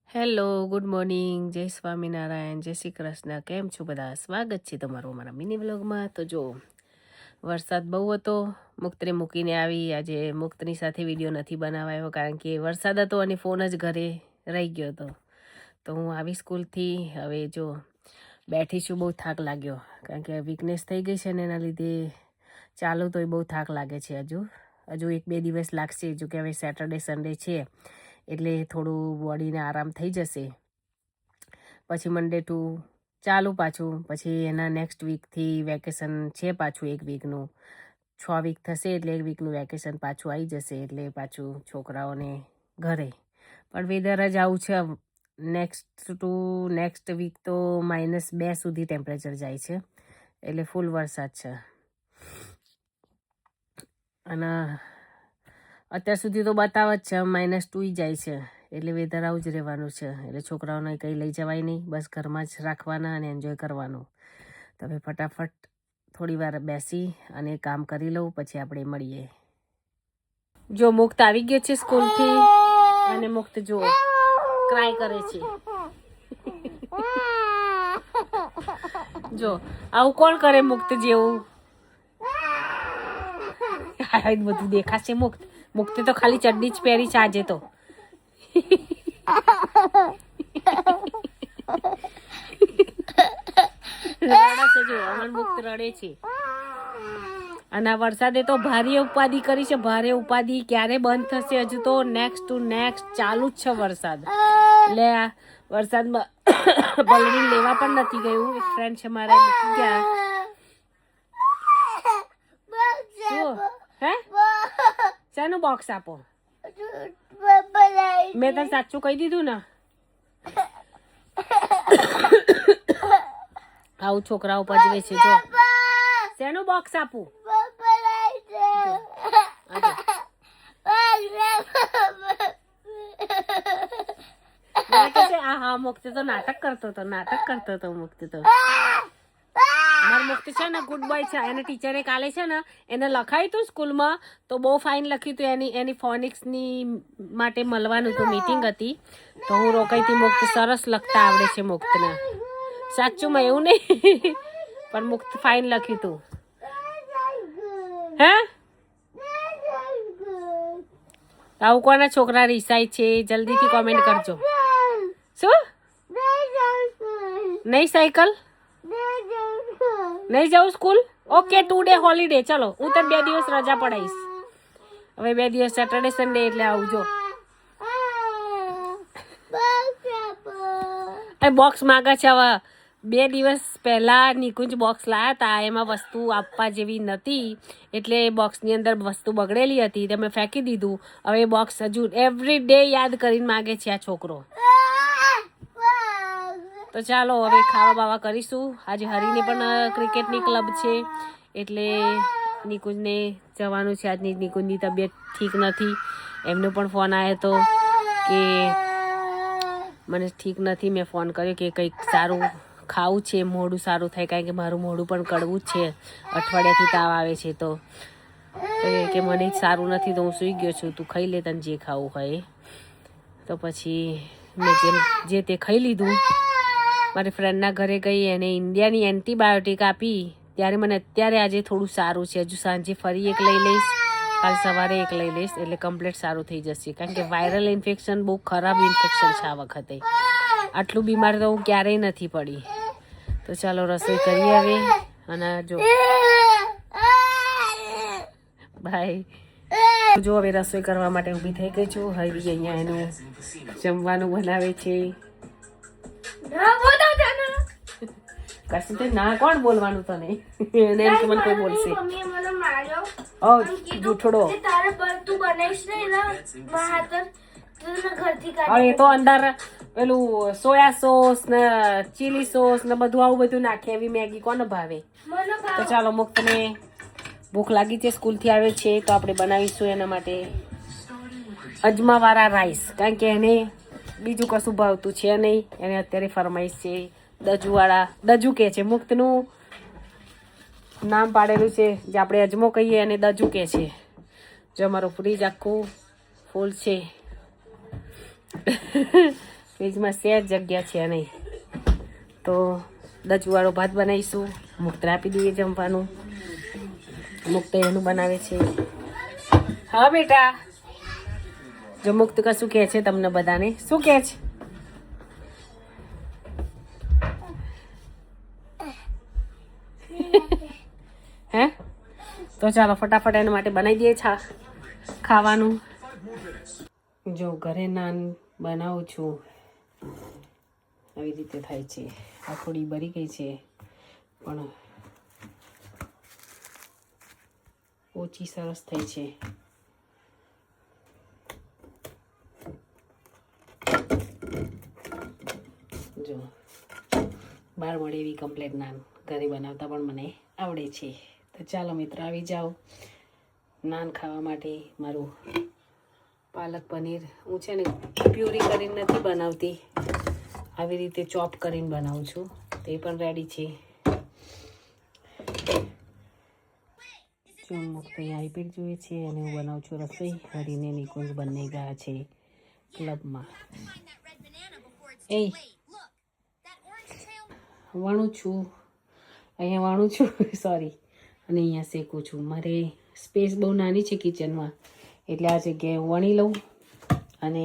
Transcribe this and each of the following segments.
Hello, good morning, જય સ્વામિનારાયણ, જય શ્રી કૃષ્ણ. કેમ છો બધા? સ્વાગત છે તમારું અમારા મિની વ્લોગમાં. તો જો વરસાદ બહુ હતો, મુક્તને મૂકીને આવી. આજે મુક્તની સાથે વિડીયો નથી બનાવાયો કારણ કે વરસાદ હતો અને ફોન જ ઘરે રહી ગયો હતો. તો હું આવી સ્કૂલથી હવે જો બેઠી છું. બહુ થાક લાગ્યો કારણ કે વીકનેસ થઈ ગઈ છે ને એના લીધે ચાલુ તોય બહુ થાક લાગે છે. હજુ 1-2 દિવસ લાગશે. જો કે હવે સેટરડે સન્ડે છે એટલે થોડું બોડીને આરામ થઈ જશે. પછી મંડે ટુ ચાલુ પાછું. પછી એના નેક્સ્ટ વીકથી વેકેશન છે પાછું 1 વીકનું. 6 વીક થશે એટલે 1 વીકનું વેકેશન પાછું આવી જશે. એટલે પાછું છોકરાઓને ઘરે. પણ વેધર જ આવું છે. નેક્સ્ટ વીક તો -2 સુધી ટેમ્પરેચર જાય છે. એટલે ફૂલ વરસાદ છે. અને અત્યાર સુધી તો બતાવ જ છે -2 જાય છે. એટલે વેધર આવું જ રહેવાનું છે. એટલે છોકરાઓને કંઈ લઈ જવાય નહીં, બસ ઘરમાં જ રાખવાના અને એન્જોય કરવાનું. તો હવે ફટાફટ થોડી વાર બેસી અને કામ કરી લઉં, પછી આપણે મળીએ. જો મુક્ત આવી ગયો છે સ્કૂલથી અને મુક્ત જો ક્રાય કરે છે. જો આવું કોણ કરે મુક્ત જેવું? બધું દેખાશે. મુક્તિ તો ખાલી ચડ્ડી જ પહેરી છે આજે તો. રડે છે જો, અમન મુક્ત રડે છે. અને આ વરસાદે તો ભારે ઉપાધિ કરી છે. ભારે ઉપાધિ. ક્યારે બંધ થશે? હજુ તો નેક્સ્ટ ચાલુ જ છે વરસાદ. એટલે આ વરસાદમાં પલળી લેવા પણ નથી ગયું. એક ફ્રેન્ડ છે મારા, મૂકી ગયા. હે શાનું બોક્સ આપો? મેં તને સાચું કહી દીધું ને. આવું છોકરાઓ પજવે છે. જો શેનું બોક્સ આપું? હા મુક્તિ તો નાટક કરતો હતો. મુક્તિ તો મારું મુક્તિ છે ને ગુડ બોય છે. એને ટીચરે કાલે છે ને એને લખાયું હતું સ્કૂલમાં, તો બહુ ફાઇન લખ્યું હતું. એની ફોનિક્સની માટે મળવાનું હતું, મીટિંગ હતી. તો હું રોકાઈ હતી. મુક્ત સરસ લખતા આવડે છે મુક્તને. સાચુંમાં એવું નહીં, પણ મુક્ત ફાઇન લખ્યું હતું. હે આવું કોના છોકરા રિસાય છે? જલ્દીથી કોમેન્ટ કરજો. શું નહીં? સાયકલ નહીં જાઉં સ્કૂલ? Okay, 2 day holiday. ચલો હું તને 2 દિવસ રજા પડાવીશ. હવે 2 દિવસ સેટરડે સન્ડે એટલે આવજો. બોક્સ માગે છે. હવે 2 દિવસ પહેલા નિકુંજ બોક્સ લાયા હતા. એમાં વસ્તુ આપવા જેવી નથી, એટલે બોક્સની અંદર વસ્તુ બગડેલી હતી. તમે ફેંકી દીધું. હવે બોક્સ હજુ એવરી ડે યાદ કરીને માગે છે આ છોકરો. તો ચાલો હવે ખાવા બાવા કરીશું. આજે હરીને પણ ક્રિકેટની ક્લબ છે એટલે નિકુંજને જવાનું છે. આજની નિકુંજની તબિયત ઠીક નથી. એમનો પણ ફોન આવ્યો હતો કે મને ઠીક નથી. મેં ફોન કર્યો કે કંઈક સારું ખાવું છે, મોઢું સારું થાય, કારણ કે મારું મોઢું પણ કડવું જ છે. અઠવાડિયાથી તાવ આવે છે. તો કે મને જ સારું નથી, તો હું સૂઈ ગયો છું. તું ખાઈ લે તને જે ખાવું હોય. તો પછી મેં જે તે ખાઈ લીધું. મારી ફ્રેન્ડના ઘરે ગઈ, એને ઇન્ડિયાની એન્ટીબાયોટિક આપી. ત્યારે મને અત્યારે આજે થોડું સારું છે. હજુ સાંજે ફરી એક લઈ લઈશ, કાલ સવારે એક લઈ લઈશ, એટલે કમ્પ્લીટ સારું થઈ જશે. કારણ કે વાયરલ ઇન્ફેક્શન બહુ ખરાબ ઇન્ફેક્શન છે આ વખતે. આટલું બીમાર તો હું ક્યારેય નથી પડી. તો ચાલો રસોઈ કરીએ હવે. અને જો બાય. જો હવે રસોઈ કરવા માટે ઊભી થઈ ગઈ છું. હરી અહીંયા એનું જમવાનું બનાવે છે. કશું તે ના કોણ બોલવાનું તને? એને એમ કે મને કોઈ બોલશે. જૂઠડો. એ તો અંદર પેલું સોયા સોસ ને ચીલી સોસ ને બધું આવું બધું નાખે. એવી મેગી કોને ભાવે? તો ચાલો મુક્તને ભૂખ લાગી છે, સ્કૂલથી આવ્યો છે, તો આપણે બનાવીશું એના માટે અજમાવાળા રાઈસ. કારણ કે એને બીજું કશું ભાવતું છે નહીં. એને અત્યારે ફરમાઈશ છે દજુવાળા. દજુ કે છે, મુક્તનું નામ પાડેલું છે. જે આપણે અજમો કહીએ એને દજુ કે છે. જો અમારું ફ્રીજ આખું ફૂલ છે. ફ્રીજમાં સેજ જગ્યા છે નહીં, તો દજવાળો ભાત બનાવીશું. મુક્તને આપી દઈએ જમવાનું. મુક્ત એનું બનાવે છે. હા બેટા, જો મુક્ત કશું કહે છે તમને બધાને, શું કહે છે? હે? તો ચાલો ફટાફટ એના માટે બનાવી દઈએ ખાવાનું. જો ઘરે નાન બનાવું છું, આવી રીતે થાય છે. આ થોડી બળી ગઈ છે, પણ ઓછી સરસ થઈ છે. જો બહાર મળે એવી કમ્પ્લેટ નાન ઘરે બનાવતા પણ મને આવડે છે. તો ચાલો મિત્રો, આવી જાઓ નાન ખાવા માટે. મારું પાલક પનીર હું છે ને પ્યુરી કરીને નથી બનાવતી, આવી રીતે ચોપ કરીને બનાવું છું. તે પણ રેડી છે. જો મુક્ત આઈપીડ જોઈએ છે અને હું બનાવું છું રસોઈ. હરીને નિકુંજ બંને ગયા છે ક્લબમાં. એ વાણું છું, અહીંયા વાણું છું સોરી, અને અહીંયા શેકું છું. મારે સ્પેસ બહુ નાની છે કિચનમાં, એટલે આ જગ્યાએ હું વણી લઉં અને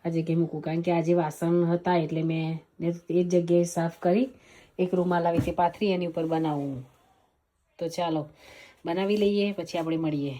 આ જગ્યાએ મૂકું. કારણ કે આજે વાસણ હતા એટલે મેં એ જ જગ્યાએ સાફ કરી એક રૂમાલ આવી રીતે પાથરી એની ઉપર બનાવું. તો ચાલો બનાવી લઈએ, પછી આપણે મળીએ.